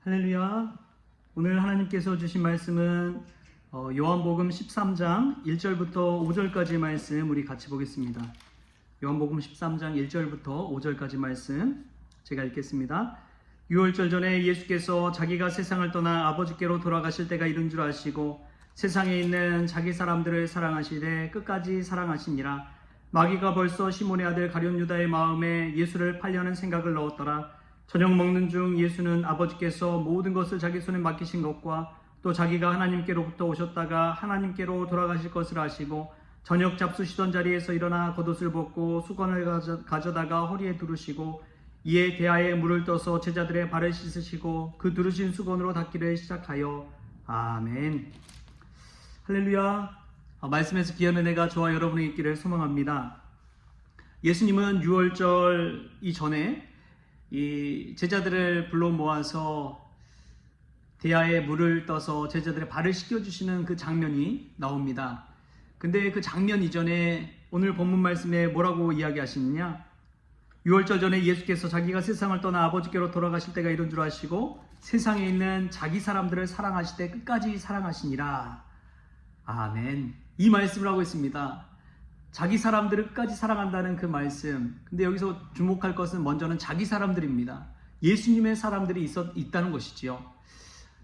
할렐루야. 오늘 하나님께서 주신 말씀은 요한복음 13장 1절부터 5절까지 말씀 우리 같이 보겠습니다. 요한복음 13장 1절부터 5절까지 말씀 제가 읽겠습니다. 유월절 전에 예수께서 자기가 세상을 떠나 아버지께로 돌아가실 때가 이른 줄 아시고 세상에 있는 자기 사람들을 사랑하시되 끝까지 사랑하시니라. 마귀가 벌써 시몬의 아들 가룟 유다의 마음에 예수를 팔려는 생각을 넣었더라. 저녁 먹는 중 예수는 아버지께서 모든 것을 자기 손에 맡기신 것과 또 자기가 하나님께로부터 오셨다가 하나님께로 돌아가실 것을 아시고 저녁 잡수시던 자리에서 일어나 겉옷을 벗고 수건을 가져다가 허리에 두르시고 이에 대야에 물을 떠서 제자들의 발을 씻으시고 그 두르신 수건으로 닦기를 시작하여 아멘. 할렐루야. 말씀에서 귀한 은혜가 저와 여러분에게 있기를 소망합니다. 예수님은 유월절 이전에 이 제자들을 불러 모아서 대야에 물을 떠서 제자들의 발을 씻겨주시는 그 장면이 나옵니다. 근데 그 장면 이전에 오늘 본문 말씀에 뭐라고 이야기하시느냐? 유월절 전에 예수께서 자기가 세상을 떠나 아버지께로 돌아가실 때가 이른 줄 아시고 세상에 있는 자기 사람들을 사랑하실 때 끝까지 사랑하시니라. 아멘. 이 말씀을 하고 있습니다. 자기 사람들을 끝까지 사랑한다는 그 말씀. 근데 여기서 주목할 것은 먼저는 자기 사람들입니다. 예수님의 사람들이 있다는 것이지요.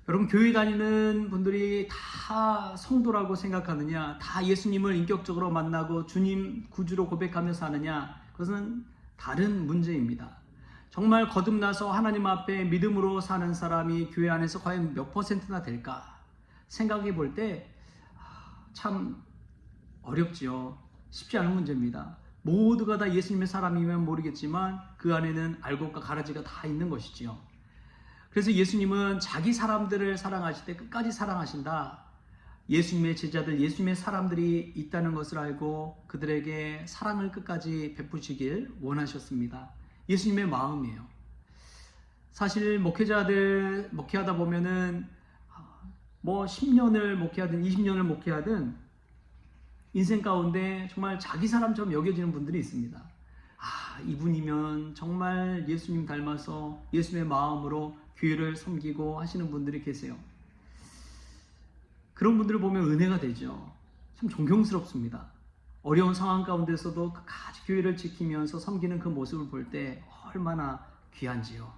여러분, 교회 다니는 분들이 다 성도라고 생각하느냐, 다 예수님을 인격적으로 만나고 주님 구주로 고백하며 사느냐, 그것은 다른 문제입니다. 정말 거듭나서 하나님 앞에 믿음으로 사는 사람이 교회 안에서 과연 몇 퍼센트나 될까 생각해 볼 때 참 어렵지요. 쉽지 않은 문제입니다. 모두가 다 예수님의 사람이면 모르겠지만 그 안에는 알곡과 가라지가 다 있는 것이지요. 그래서 예수님은 자기 사람들을 사랑하실 때 끝까지 사랑하신다. 예수님의 제자들, 예수님의 사람들이 있다는 것을 알고 그들에게 사랑을 끝까지 베푸시길 원하셨습니다. 예수님의 마음이에요. 사실 목회하다 보면은 10년을 목회하든 20년을 목회하든 인생 가운데 정말 자기 사람처럼 여겨지는 분들이 있습니다. 이분이면 정말 예수님 닮아서 예수님의 마음으로 교회를 섬기고 하시는 분들이 계세요. 그런 분들을 보면 은혜가 되죠. 참 존경스럽습니다. 어려운 상황 가운데서도 끝까지 교회를 지키면서 섬기는 그 모습을 볼 때 얼마나 귀한지요.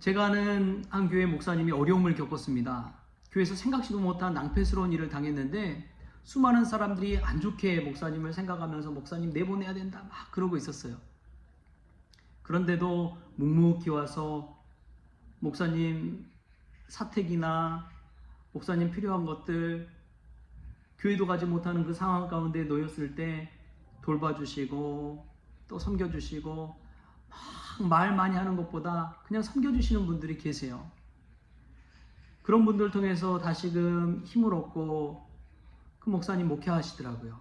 제가 아는 한 교회 목사님이 어려움을 겪었습니다. 교회에서 생각지도 못한 낭패스러운 일을 당했는데 수많은 사람들이 안 좋게 목사님을 생각하면서 목사님 내보내야 된다 막 그러고 있었어요. 그런데도 묵묵히 와서 목사님 사택이나 목사님 필요한 것들, 교회도 가지 못하는 그 상황 가운데 놓였을 때 돌봐주시고 또 섬겨주시고 막 말 많이 하는 것보다 그냥 섬겨주시는 분들이 계세요. 그런 분들 통해서 다시금 힘을 얻고 그 목사님 목회하시더라고요.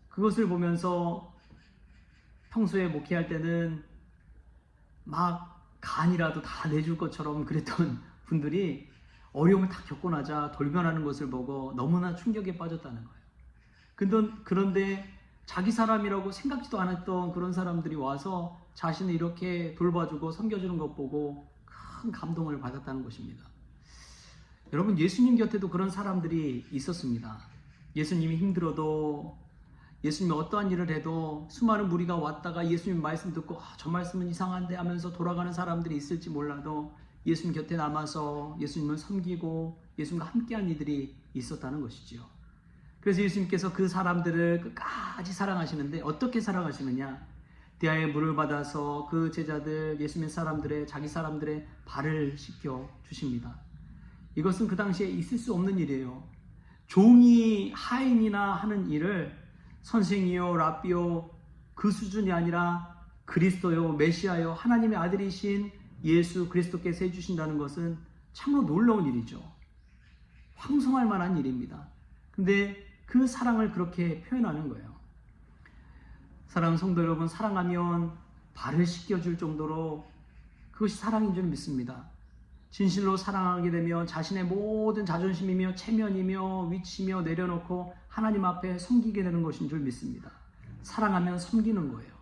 그것을 보면서 평소에 목회할 때는 막 간이라도 다 내줄 것처럼 그랬던 분들이 어려움을 다 겪고 나자 돌변하는 것을 보고 너무나 충격에 빠졌다는 거예요. 그런데 자기 사람이라고 생각지도 않았던 그런 사람들이 와서 자신을 이렇게 돌봐주고 섬겨주는 것 보고 큰 감동을 받았다는 것입니다. 여러분, 예수님 곁에도 그런 사람들이 있었습니다. 예수님이 힘들어도, 예수님이 어떠한 일을 해도 수많은 무리가 왔다가 예수님 말씀 듣고 저 말씀은 이상한데 하면서 돌아가는 사람들이 있을지 몰라도 예수님 곁에 남아서 예수님을 섬기고 예수님과 함께한 이들이 있었다는 것이지요. 그래서 예수님께서 그 사람들을 끝까지 사랑하시는데 어떻게 사랑하시느냐? 대야에 물을 받아서 그 제자들, 예수님의 사람들의, 자기 사람들의 발을 씻겨 주십니다. 이것은 그 당시에 있을 수 없는 일이에요. 종이 하인이나 하는 일을 선생이요, 랍비요, 그 수준이 아니라 그리스도요, 메시아요, 하나님의 아들이신 예수 그리스도께서 해주신다는 것은 참으로 놀라운 일이죠. 황송할 만한 일입니다. 근데 그 사랑을 그렇게 표현하는 거예요. 사랑하는 성도 여러분, 사랑하면 발을 씻겨줄 정도로 그것이 사랑인 줄 믿습니다. 진실로 사랑하게 되면 자신의 모든 자존심이며 체면이며 위치며 내려놓고 하나님 앞에 섬기게 되는 것인 줄 믿습니다. 사랑하면 섬기는 거예요.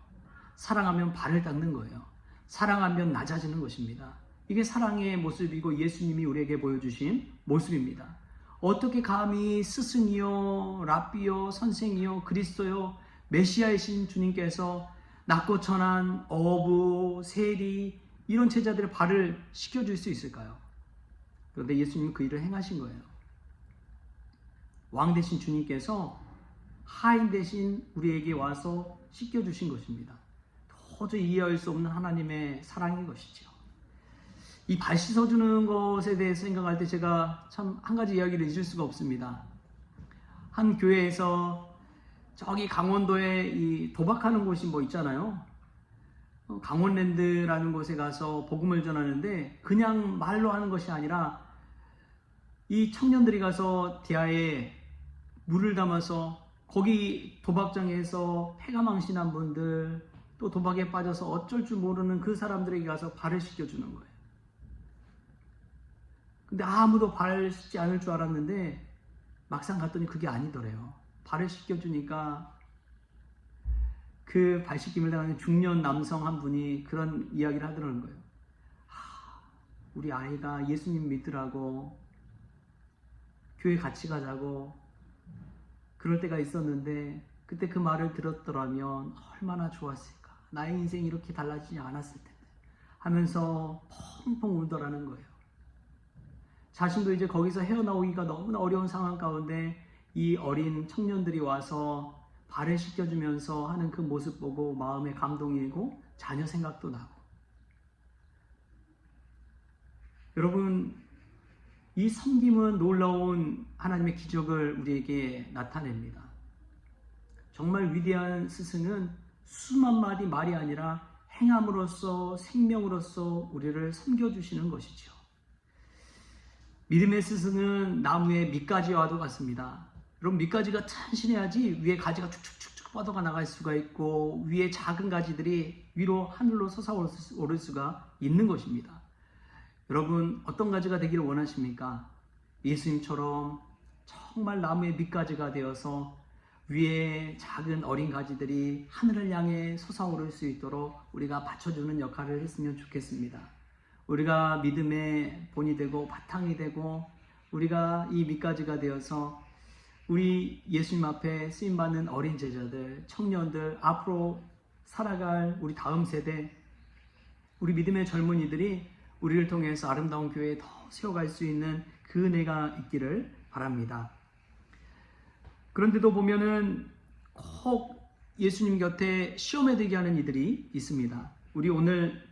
사랑하면 발을 닦는 거예요. 사랑하면 낮아지는 것입니다. 이게 사랑의 모습이고 예수님이 우리에게 보여주신 모습입니다. 어떻게 감히 스승이요, 랍비요, 선생이요, 그리스도요, 메시아이신 주님께서 낮고 천한 어부, 세리 이런 제자들의 발을 씻겨줄 수 있을까요? 그런데 예수님은 그 일을 행하신 거예요. 왕 대신 주님께서 하인 대신 우리에게 와서 씻겨주신 것입니다. 도저히 이해할 수 없는 하나님의 사랑인 것이죠. 이 발 씻어주는 것에 대해서 생각할 때 제가 참 한 가지 이야기를 잊을 수가 없습니다. 한 교회에서 저기 강원도에 이 도박하는 곳이 뭐 있잖아요. 강원랜드라는 곳에 가서 복음을 전하는데 그냥 말로 하는 것이 아니라 이 청년들이 가서 대야에 물을 담아서 거기 도박장에서 패가 망신한 분들 또 도박에 빠져서 어쩔 줄 모르는 그 사람들에게 가서 발을 씻겨주는 거예요. 근데 아무도 발 씻지 않을 줄 알았는데 막상 갔더니 그게 아니더래요. 발을 씻겨주니까 그 발 씻김을 당하는 중년 남성 한 분이 그런 이야기를 하더라는 거예요. 우리 아이가 예수님 믿으라고 교회 같이 가자고 그럴 때가 있었는데 그때 그 말을 들었더라면 얼마나 좋았을까. 나의 인생이 이렇게 달라지지 않았을 텐데 하면서 펑펑 울더라는 거예요. 자신도 이제 거기서 헤어나오기가 너무나 어려운 상황 가운데 이 어린 청년들이 와서 발을 씻겨주면서 하는 그 모습 보고 마음에 감동이 일고 자녀 생각도 나고. 여러분, 이 섬김은 놀라운 하나님의 기적을 우리에게 나타냅니다. 정말 위대한 스승은 수만 마디 말이 아니라 행함으로써 생명으로써 우리를 섬겨주시는 것이죠. 믿음의 스승은 나무의 밑가지와도 같습니다. 여러분, 밑가지가 탄신해야지 위에 가지가 축축축축 뻗어가 나갈 수가 있고 위에 작은 가지들이 위로 하늘로 솟아오를 수가 있는 것입니다. 여러분, 어떤 가지가 되기를 원하십니까? 예수님처럼 정말 나무의 밑가지가 되어서 위에 작은 어린 가지들이 하늘을 향해 솟아오를 수 있도록 우리가 받쳐주는 역할을 했으면 좋겠습니다. 우리가 믿음의 본이 되고 바탕이 되고 우리가 이 밑가지가 되어서 우리 예수님 앞에 쓰임받는 어린 제자들, 청년들, 앞으로 살아갈 우리 다음 세대, 우리 믿음의 젊은이들이 우리를 통해서 아름다운 교회에 더 세워갈 수 있는 그 은혜가 있기를 바랍니다. 그런데도 보면은 꼭 예수님 곁에 시험에 들게 하는 이들이 있습니다. 우리 오늘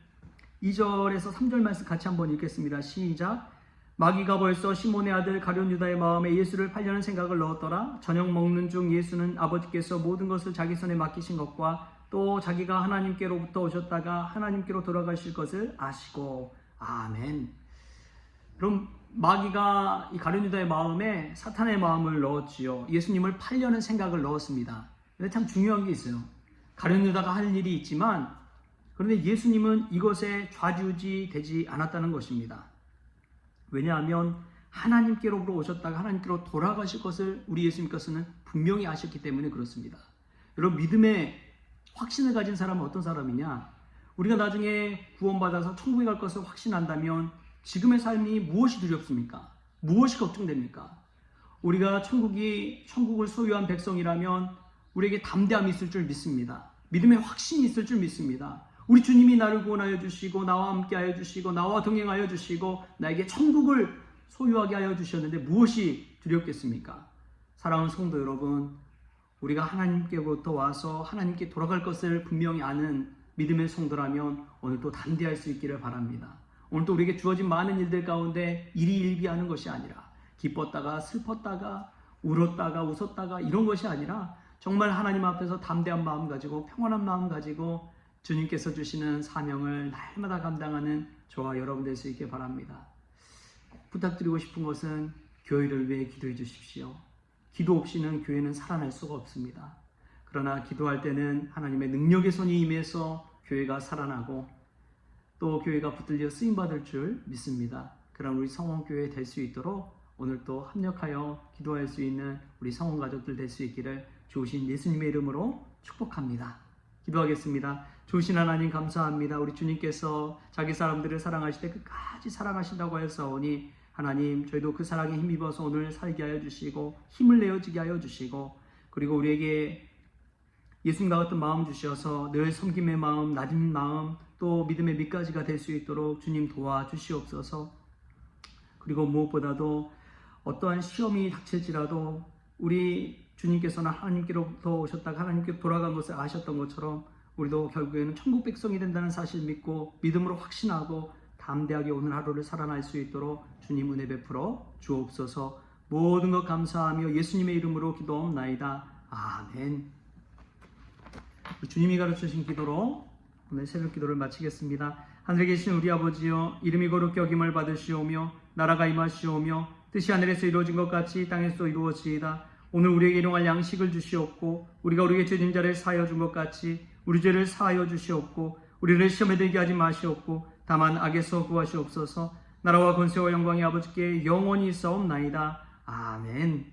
2절에서 3절 말씀 같이 한번 읽겠습니다. 시작. 마귀가 벌써 시몬의 아들 가룟 유다의 마음에 예수를 팔려는 생각을 넣었더라. 저녁 먹는 중 예수는 아버지께서 모든 것을 자기 손에 맡기신 것과 또 자기가 하나님께로부터 오셨다가 하나님께로 돌아가실 것을 아시고. 아멘. 그럼 마귀가 이 가룟 유다의 마음에 사탄의 마음을 넣었지요. 예수님을 팔려는 생각을 넣었습니다. 근데 참 중요한 게 있어요. 가룟 유다가 할 일이 있지만 그런데 예수님은 이것에 좌지우지 되지 않았다는 것입니다. 왜냐하면 하나님께로부터 오셨다가 하나님께로 돌아가실 것을 우리 예수님께서는 분명히 아셨기 때문에 그렇습니다. 여러분, 믿음의 확신을 가진 사람은 어떤 사람이냐? 우리가 나중에 구원받아서 천국에 갈 것을 확신한다면 지금의 삶이 무엇이 두렵습니까? 무엇이 걱정됩니까? 우리가 천국을 소유한 백성이라면 우리에게 담대함이 있을 줄 믿습니다. 믿음의 확신이 있을 줄 믿습니다. 우리 주님이 나를 구원하여 주시고 나와 함께 하여 주시고 나와 동행하여 주시고 나에게 천국을 소유하게 하여 주셨는데 무엇이 두렵겠습니까? 사랑하는 성도 여러분, 우리가 하나님께부터 와서 하나님께 돌아갈 것을 분명히 아는 믿음의 성도라면 오늘도 담대할 수 있기를 바랍니다. 오늘도 우리에게 주어진 많은 일들 가운데 일희일비하는 것이 아니라 기뻤다가 슬펐다가 울었다가 웃었다가 이런 것이 아니라 정말 하나님 앞에서 담대한 마음 가지고 평안한 마음 가지고 주님께서 주시는 사명을 날마다 감당하는 저와 여러분 될 수 있게 바랍니다. 부탁드리고 싶은 것은 교회를 위해 기도해 주십시오. 기도 없이는 교회는 살아날 수가 없습니다. 그러나 기도할 때는 하나님의 능력의 손이 임해서 교회가 살아나고 또 교회가 붙들려 쓰임받을 줄 믿습니다. 그런 우리 성원교회 될 수 있도록 오늘 또 합력하여 기도할 수 있는 우리 성원 가족들 될 수 있기를 주신 예수님의 이름으로 축복합니다. 기도하겠습니다. 좋으신 하나님 감사합니다. 우리 주님께서 자기 사람들을 사랑하실 때 끝까지 사랑하신다고 하였사오니 하나님 저희도 그 사랑에 힘입어서 오늘 살게 하여 주시고 힘을 내어지게 하여 주시고 그리고 우리에게 예수님과 같은 마음 주셔서 늘 섬김의 마음, 낮은 마음, 또 믿음의 밑가지가 될 수 있도록 주님 도와주시옵소서. 그리고 무엇보다도 어떠한 시험이 닥칠지라도 우리 주님께서는 하나님께로부터 오셨다가 하나님께 돌아간 것을 아셨던 것처럼 우리도 결국에는 천국 백성이 된다는 사실 믿고 믿음으로 확신하고 담대하게 오늘 하루를 살아날 수 있도록 주님 은혜 베풀어 주옵소서. 모든 것 감사하며 예수님의 이름으로 기도하옵나이다. 아멘. 주님이 가르쳐주신 기도로 오늘 새벽 기도를 마치겠습니다. 하늘에 계신 우리 아버지여, 이름이 거룩히 여김을 받으시오며 나라가 임하시오며 뜻이 하늘에서 이루어진 것 같이 땅에서 이루어지이다. 오늘 우리에게 일용할 양식을 주시옵고 우리가 우리에게 죄진 자를 사하여 준 것 같이 우리 죄를 사하여 주시옵고 우리를 시험에 들게 하지 마시옵고 다만 악에서 구하시옵소서. 나라와 권세와 영광이 아버지께 영원히 있사옵나이다. 아멘.